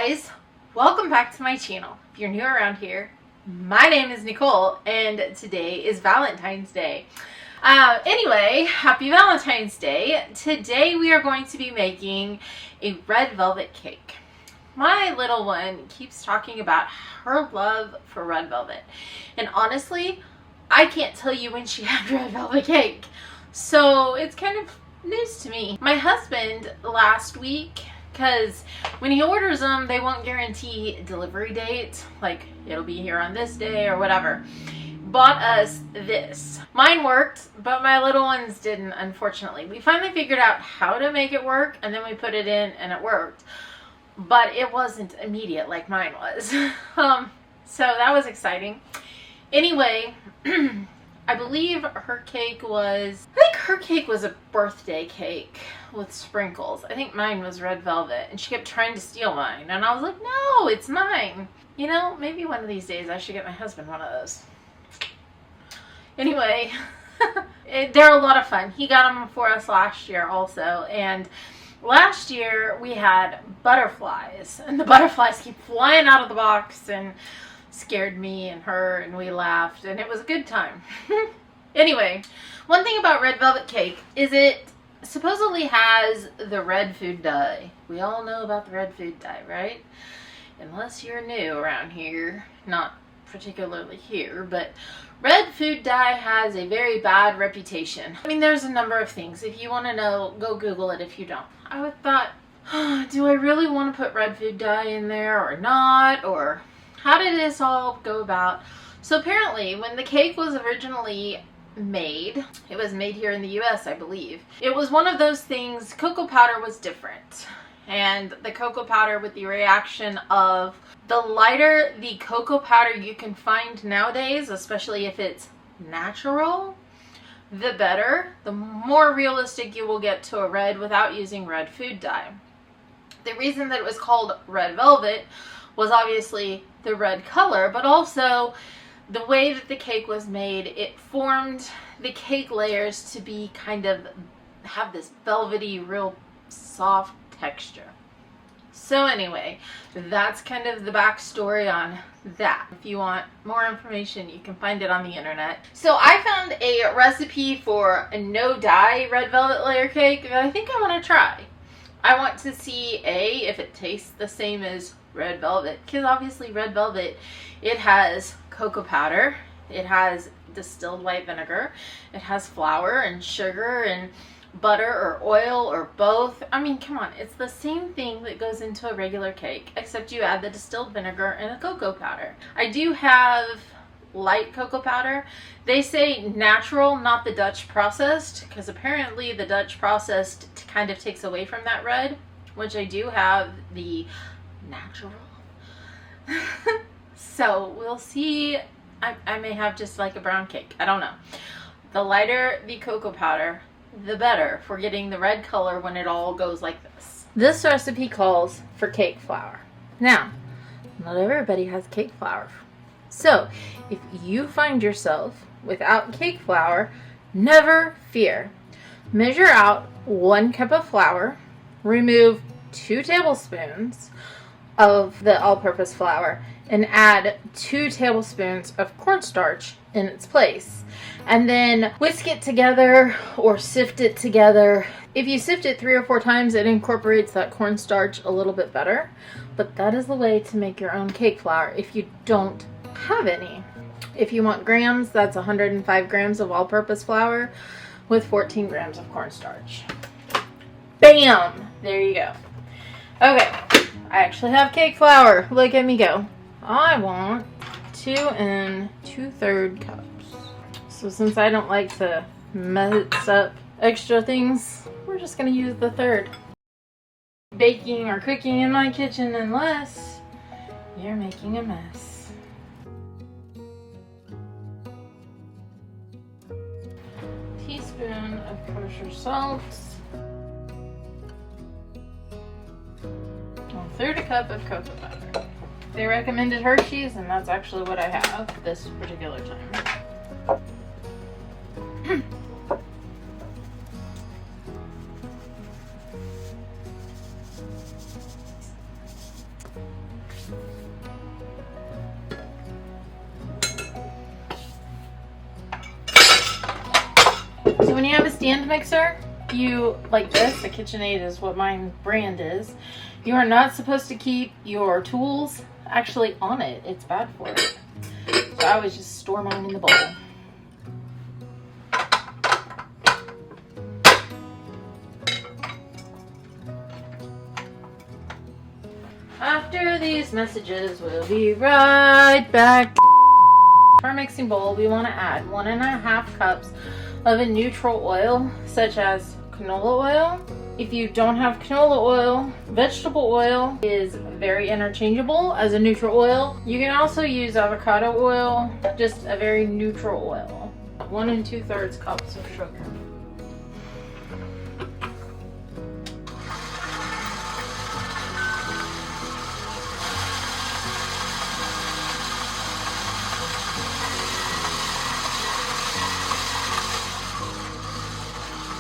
guys, welcome back to my channel. If you're new around here, my name is Nicole and today is Valentine's Day. Anyway, happy Valentine's Day. Today we are going to be making a red velvet cake. My little one keeps talking about her love for red velvet, and honestly, I can't tell you when she had red velvet cake, so it's kind of news to me. My husband last week, because when he orders them, they won't guarantee delivery date, like it'll be here on this day or whatever, bought us this. Mine worked, but my little ones didn't, unfortunately. We finally figured out how to make it work, and then we put it in and it worked, but it wasn't immediate like mine was. So that was exciting. Anyway, I believe her cake was, a birthday cake with sprinkles. I think mine was red velvet, and she kept trying to steal mine, and I was like, no, it's mine. You know, maybe one of these days I should get my husband one of those. Anyway, they're a lot of fun. He got them for us last year also, and last year we had butterflies, and the butterflies keep flying out of the box and scared me and her, and we laughed, and it was a good time. Anyway, one thing about red velvet cake is it supposedly has the red food dye. We all know about the red food dye, right? Unless you're new around here, not particularly here, but red food dye has a very bad reputation. I mean, there's a number of things. If you want to know, go Google it if you don't. I thought, do I really want to put red food dye in there or not? Or how did this all go about? So apparently, when the cake was originally made, it was made here in the US, I believe. It was one of those things, cocoa powder was different. And the cocoa powder, with the reaction of the lighter the cocoa powder you can find nowadays, especially if it's natural, the better. The more realistic you will get to a red without using red food dye. The reason that it was called red velvet was obviously the red color, but also the way that the cake was made. It formed the cake layers to be kind of have this velvety, real soft texture. So anyway, that's kind of the backstory on that. If you want more information, you can find it on the internet. So I found a recipe for a no dye red velvet layer cake that I think I want to try. I want to see if it tastes the same as red velvet, because obviously red velvet, it has cocoa powder, it has distilled white vinegar, it has flour and sugar and butter or oil or both. I mean, come on, it's the same thing that goes into a regular cake, except you add the distilled vinegar and the cocoa powder. I do have light cocoa powder. They say natural, not the Dutch processed, because apparently the Dutch processed kind of takes away from that red, which I do have the natural. So we'll see. I may have just like a brown cake. I don't know. The lighter the cocoa powder, the better for getting the red color when it all goes like this. This recipe calls for cake flour. Now, not everybody has cake flour. So if you find yourself without cake flour, never fear. Measure out 1 cup of flour, remove 2 tablespoons of the all-purpose flour, and add 2 tablespoons of cornstarch in its place. And then whisk it together or sift it together. If you sift it 3 or 4 times, it incorporates that cornstarch a little bit better. But that is the way to make your own cake flour if you don't have any. If you want grams, that's 105 grams of all-purpose flour with 14 grams of cornstarch. Bam! There you go. Okay, I actually have cake flour. Look at me go. I want 2 2/3 cups. So since I don't like to mess up extra things, we're just going to use the third. Baking or cooking in my kitchen unless you're making a mess. Teaspoon of kosher salt. 1/3 cup of cocoa powder. They recommended Hershey's, and that's actually what I have this particular time. when you have a stand mixer, you, like this, the KitchenAid is what my brand is, you are not supposed to keep your tools actually on it. It's bad for it. So I always just store mine in the bowl. After these messages, we'll be right back. For our mixing bowl, we want to add 1.5 cups of a neutral oil, such as canola oil. If you don't have canola oil, vegetable oil is very interchangeable as a neutral oil. You can also use avocado oil, just a very neutral oil. 1 2/3 cups of sugar.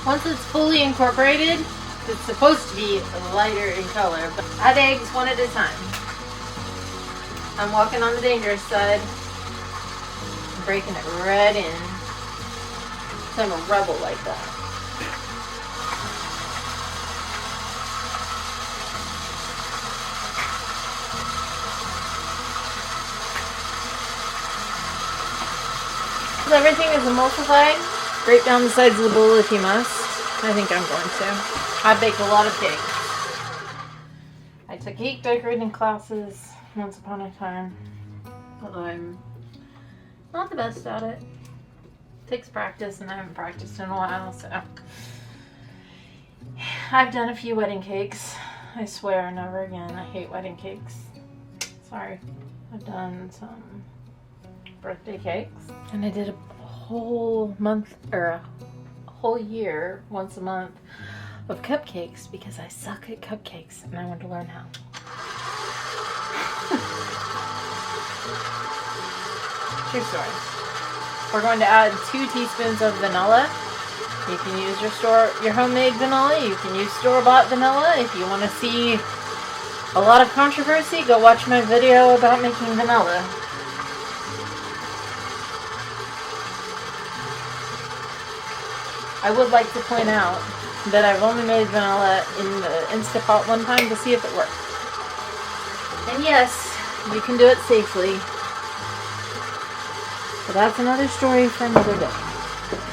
Once it's fully incorporated, it's supposed to be lighter in color, but add eggs 1 at a time. I'm walking on the dangerous side. I'm breaking it right in. So I'm a rebel like that. So everything is emulsified. Scrape down the sides of the bowl if you must. I think I'm going to. I baked a lot of cakes. I took cake decorating classes once upon a time, but I'm not the best at it. It takes practice, and I haven't practiced in a while, so. I've done a few wedding cakes. I swear, never again. I hate wedding cakes. Sorry. I've done some birthday cakes, and I did a whole month, or a whole year, once a month, of cupcakes because I suck at cupcakes and I want to learn how. True story. We're going to add 2 teaspoons of vanilla. You can use your homemade vanilla. You can use store-bought vanilla. If you want to see a lot of controversy, go watch my video about making vanilla. I would like to point out that I've only made vanilla in the Instapot one time to see if it worked. And yes, you can do it safely. But that's another story for another day.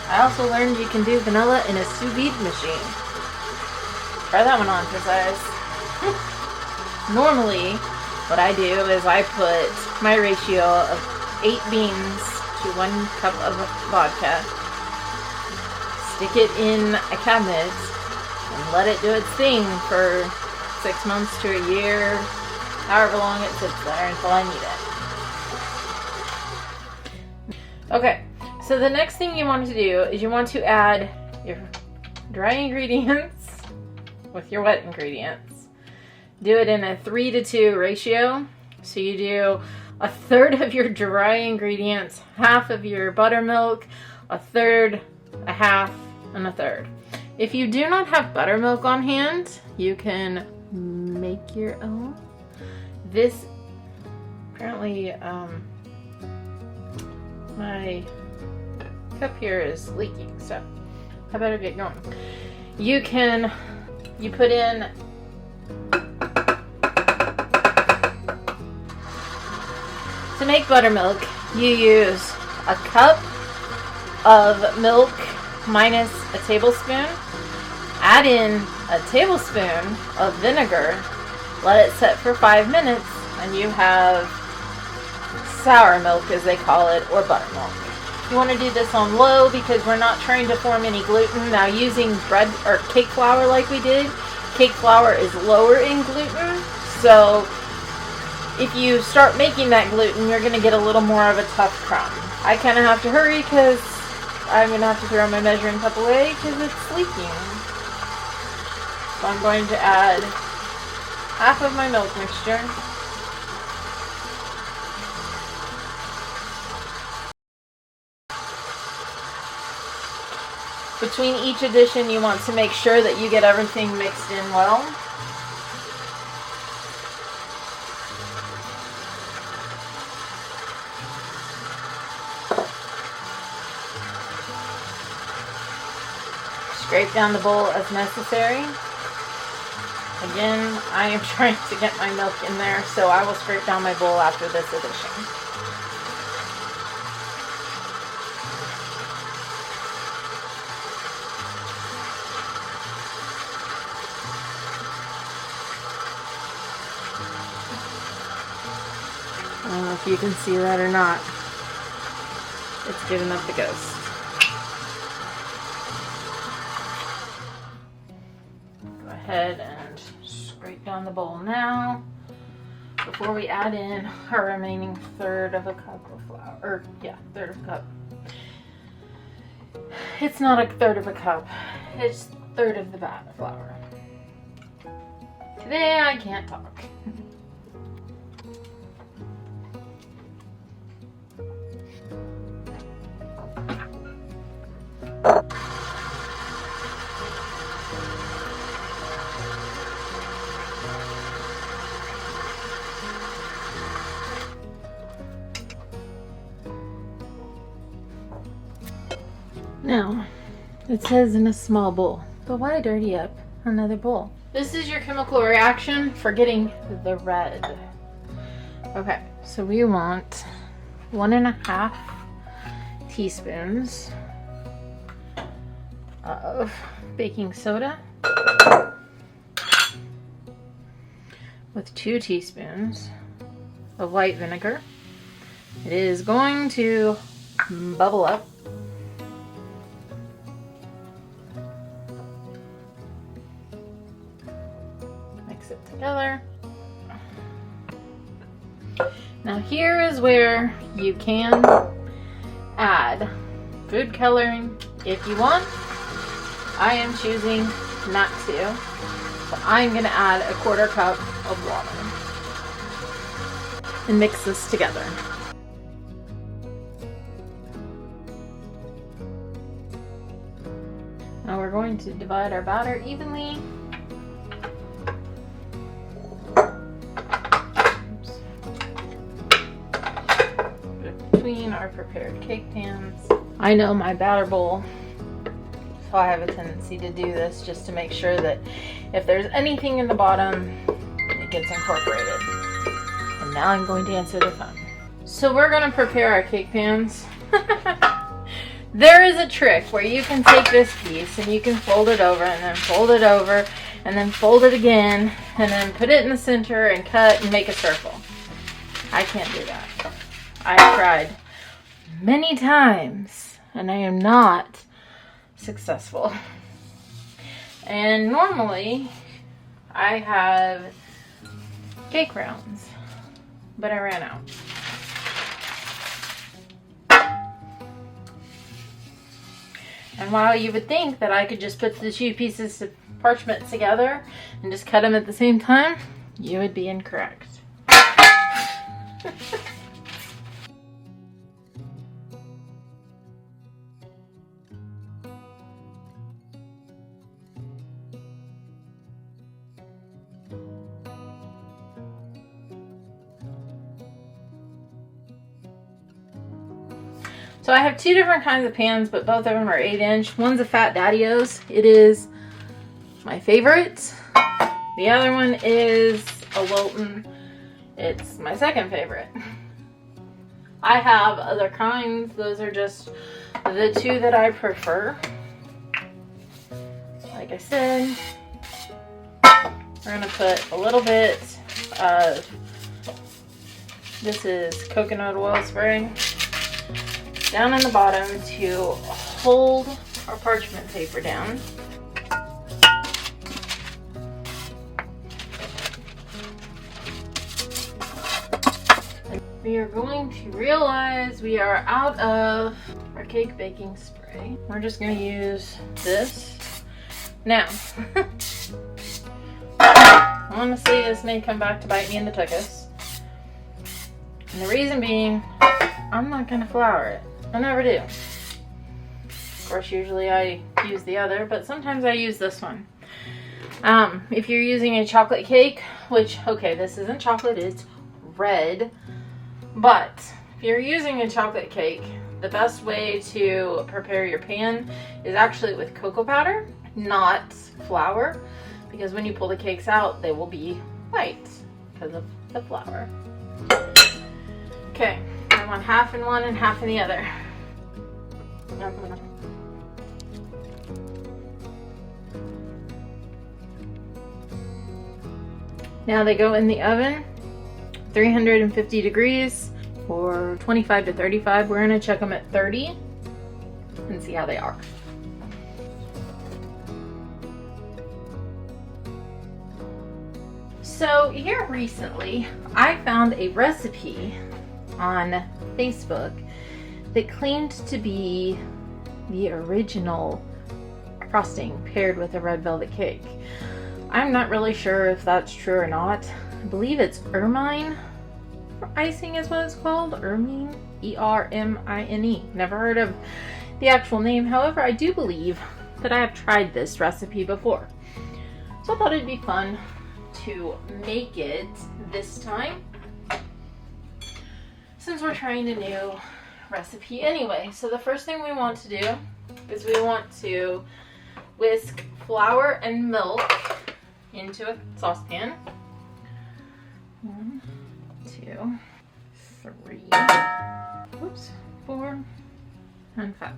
I also learned you can do vanilla in a sous vide machine. Try that one on for size. Normally, what I do is I put my ratio of 8 beans to 1 cup of vodka. Stick it in a cabinet and let it do its thing for 6 months to a year, however long it sits there until I need it. Okay, so the next thing you want to do is you want to add your dry ingredients with your wet ingredients. Do it in a 3-to-2 ratio. So you do 1/3 of your dry ingredients, half of your buttermilk, 1/3, a half, and 1/3. If you do not have buttermilk on hand, you can make your own. This, apparently, my cup here is leaking, so I better get going. You put in to make buttermilk, you use a cup of milk minus a tablespoon. Add in a tablespoon of vinegar. Let it set for 5 minutes, and you have sour milk, as they call it, or buttermilk. You want to do this on low because we're not trying to form any gluten. Now, using bread or cake flour like we did, cake flour is lower in gluten, so if you start making that gluten, you're going to get a little more of a tough crumb. I kind of have to hurry because I'm going to have to throw my measuring cup away because it's leaking. So I'm going to add half of my milk mixture. Between each addition, you want to make sure that you get everything mixed in well. scrape down the bowl as necessary. Again, I am trying to get my milk in there, so I will scrape down my bowl after this addition. I don't know if you can see that or not. It's giving up the ghost. Go ahead and scrape down the bowl now before we add in our remaining third of a cup of flour. Or, yeah, third of a cup. It's not a third of a cup, it's third of the flour. Today I can't talk. Now, it says in a small bowl, but why dirty up another bowl? This is your chemical reaction for getting the red. Okay, so we want 1.5 teaspoons of baking soda with 2 teaspoons of white vinegar. It is going to bubble up. Mix it together. Now here is where you can add food coloring if you want. I am choosing not to, so I'm going to add 1/4 cup of water and mix this together. Now we're going to divide our batter evenly. Between our prepared cake pans. I know my batter bowl, so I have a tendency to do this just to make sure that if there's anything in the bottom, it gets incorporated. And now I'm going to answer the phone. So we're going to prepare our cake pans. There is a trick where you can take this piece and you can fold it over and then fold it over and then fold it again and then put it in the center and cut and make a circle. I can't do that. I've tried many times and I am not successful. And normally I have cake rounds, but I ran out. And while you would think that I could just put the 2 pieces of parchment together and just cut them at the same time, you would be incorrect. So I have 2 different kinds of pans, but both of them are 8-inch. One's a Fat Daddy-O's. It is my favorite. The other one is a Wilton. It's my second favorite. I have other kinds. Those are just the 2 that I prefer. Like I said, we're gonna put a little bit of, this is coconut oil spray, down in the bottom to hold our parchment paper down. We are going to realize we are out of our cake baking spray. We're just going to use this. Now, honestly, this may come back to bite me in the tuchus. And the reason being, I'm not going to flour it. I never do. Of course, usually I use the other, but sometimes I use this one. If you're using a chocolate cake, which, okay, this isn't chocolate, it's red. But if you're using a chocolate cake, the best way to prepare your pan is actually with cocoa powder. not flour, because when you pull the cakes out, they will be white because of the flour. Okay, I want half in one and half in the other. Now they go in the oven, 350 degrees for 25 to 35. We're gonna check them at 30 and see how they are. So here recently, I found a recipe on Facebook that claimed to be the original frosting paired with a red velvet cake. I'm not really sure if that's true or not. I believe it's Ermine Icing is what it's called. Ermine, E-R-M-I-N-E. Never heard of the actual name. However, I do believe that I have tried this recipe before. So I thought it'd be fun to make it this time, since we're trying a new recipe anyway. So the first thing we want to do is we want to whisk flour and milk into a saucepan. 1, 2, 3, oops, 4, and 5.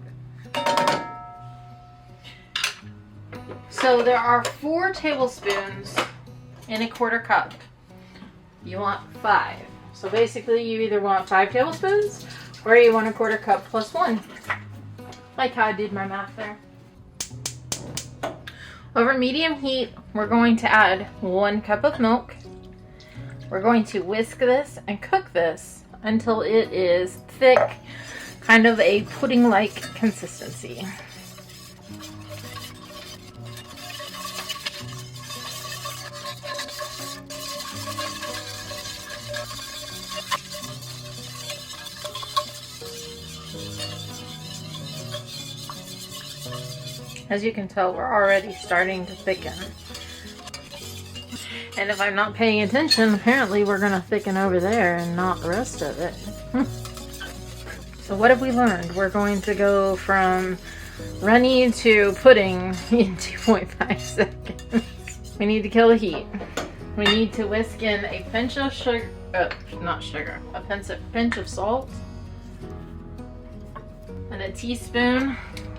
So there are 4 tablespoons in a 1/4 cup. You want 5. So basically you either want 5 tablespoons or you want a 1/4 cup plus 1. Like how I did my math there. Over medium heat, we're going to add 1 cup of milk. We're going to whisk this and cook this until it is thick, kind of a pudding-like consistency. As you can tell, we're already starting to thicken. And if I'm not paying attention, apparently we're going to thicken over there and not the rest of it. So what have we learned? We're going to go from runny to pudding in 2.5 seconds. We need to kill the heat. We need to whisk in a pinch of sugar, a pinch of salt, and a teaspoon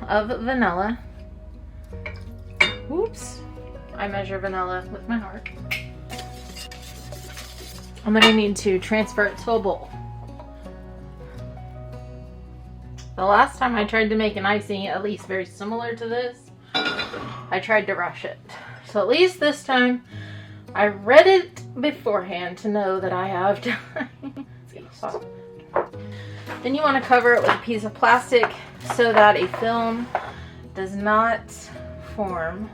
of vanilla. Oops, I measure vanilla with my heart. And then I need to transfer it to a bowl. The last time I tried to make an icing, at least very similar to this, I tried to rush it. So at least this time, I read it beforehand to know that I have time. Then you want to cover it with a piece of plastic so that a film does not form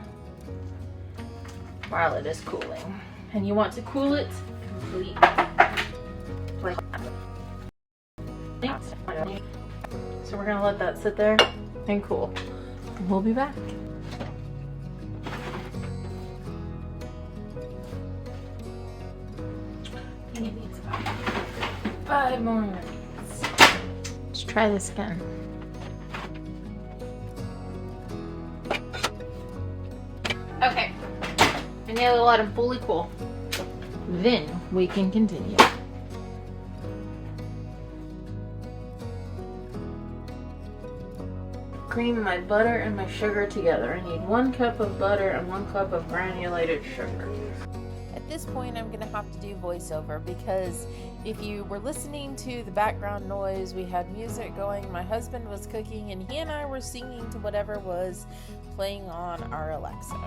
while it is cooling. And you want to cool it completely. So we're going to let that sit there and cool. And we'll be back. It needs about 5 more minutes. Let's try this again. Okay, I nearly let them fully cool. Then we can continue. Cream my butter and my sugar together. I need 1 cup of butter and 1 cup of granulated sugar. At this point, I'm going to have to do voiceover because if you were listening to the background noise, we had music going, my husband was cooking, and he and I were singing to whatever was playing on our Alexa.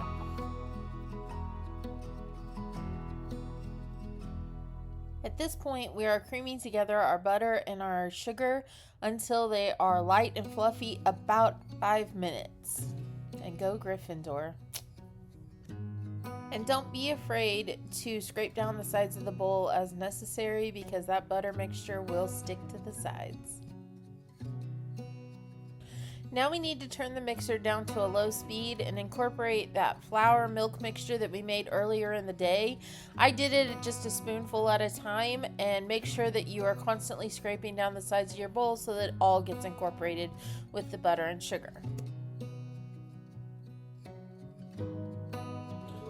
At this point, we are creaming together our butter and our sugar until they are light and fluffy, about 5 minutes. And go Gryffindor. And don't be afraid to scrape down the sides of the bowl as necessary because that butter mixture will stick to the sides. Now we need to turn the mixer down to a low speed and incorporate that flour milk mixture that we made earlier in the day. I did it at just a spoonful at a time, and make sure that you are constantly scraping down the sides of your bowl so that it all gets incorporated with the butter and sugar.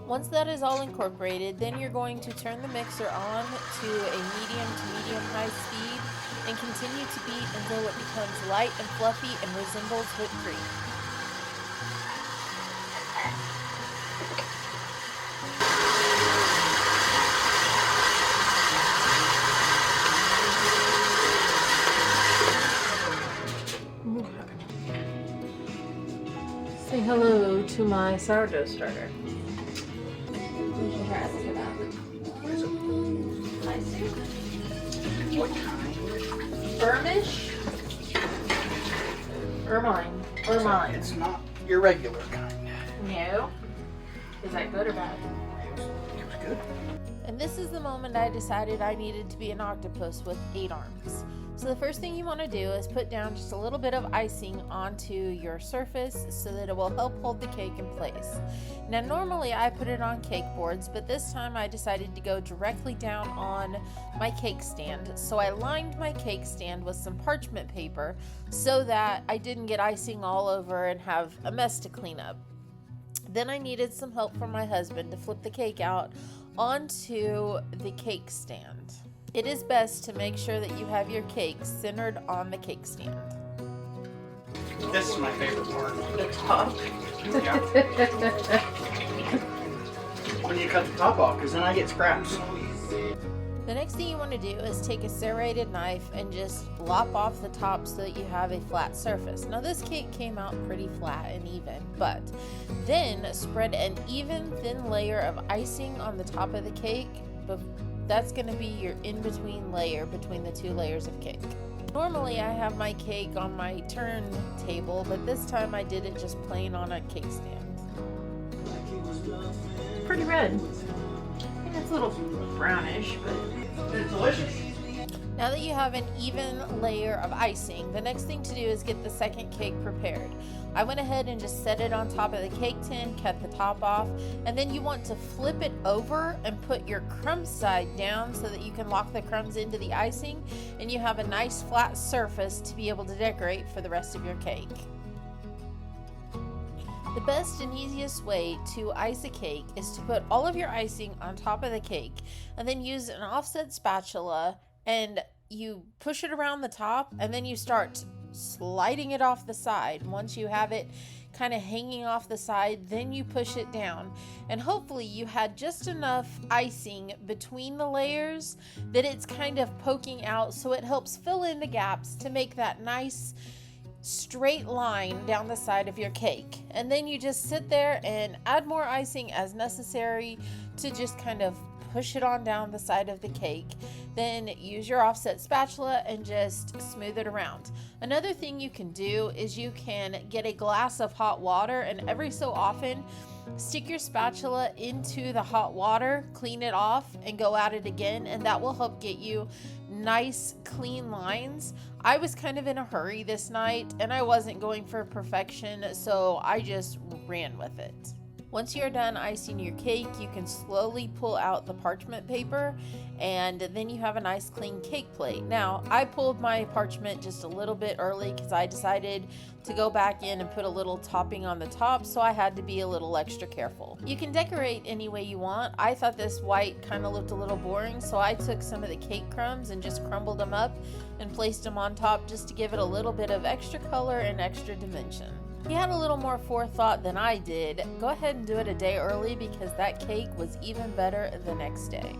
Once that is all incorporated, then you're going to turn the mixer on to a medium to medium-high speed and continue to beat until it becomes light and fluffy and resembles whipped cream. Say hello to my sourdough starter. What kind? Burmish? Ermine. It's not your regular kind. No. Is that good or bad? It was good. And this is the moment I decided I needed to be an octopus with 8 arms. So the first thing you want to do is put down just a little bit of icing onto your surface so that it will help hold the cake in place. Now normally I put it on cake boards, but this time I decided to go directly down on my cake stand. So I lined my cake stand with some parchment paper so that I didn't get icing all over and have a mess to clean up. Then I needed some help from my husband to flip the cake out onto the cake stand. It is best to make sure that you have your cake centered on the cake stand. This is my favorite part. The top. Yeah. When you cut the top off, because then I get scraps. The next thing you want to do is take a serrated knife and just lop off the top so that you have a flat surface. Now this cake came out pretty flat and even, but then spread an even thin layer of icing on the top of the cake. That's going to be your in-between layer between the 2 layers of cake. Normally I have my cake on my turntable, but this time I did it just plain on a cake stand. Pretty red. I think it's a little brownish, but It's delicious. Now that you have an even layer of icing, the next thing to do is get the second cake prepared. I went ahead and just set it on top of the cake tin, cut the top off, and then you want to flip it over and put your crumb side down so that you can lock the crumbs into the icing and you have a nice flat surface to be able to decorate for the rest of your cake. The best and easiest way to ice a cake is to put all of your icing on top of the cake and then use an offset spatula and you push it around the top and then you start sliding it off the side. Once you have it kind of hanging off the side, then you push it down, and hopefully you had just enough icing between the layers that it's kind of poking out, so it helps fill in the gaps to make that nice straight line down the side of your cake. And then you just sit there and add more icing as necessary to just kind of push it on down the side of the cake. Then use your offset spatula and just smooth it around. Another thing you can do is you can get a glass of hot water and every so often stick your spatula into the hot water, clean it off, and go at it again, and that will help get you nice clean lines. I was kind of in a hurry this night and I wasn't going for perfection, so I just ran with it. Once you're done icing your cake, you can slowly pull out the parchment paper and then you have a nice clean cake plate. Now, I pulled my parchment just a little bit early because I decided to go back in and put a little topping on the top, so I had to be a little extra careful. You can decorate any way you want. I thought this white kind of looked a little boring, so I took some of the cake crumbs and just crumbled them up and placed them on top just to give it a little bit of extra color and extra dimension. If you had a little more forethought than I did, go ahead and do it a day early because that cake was even better the next day.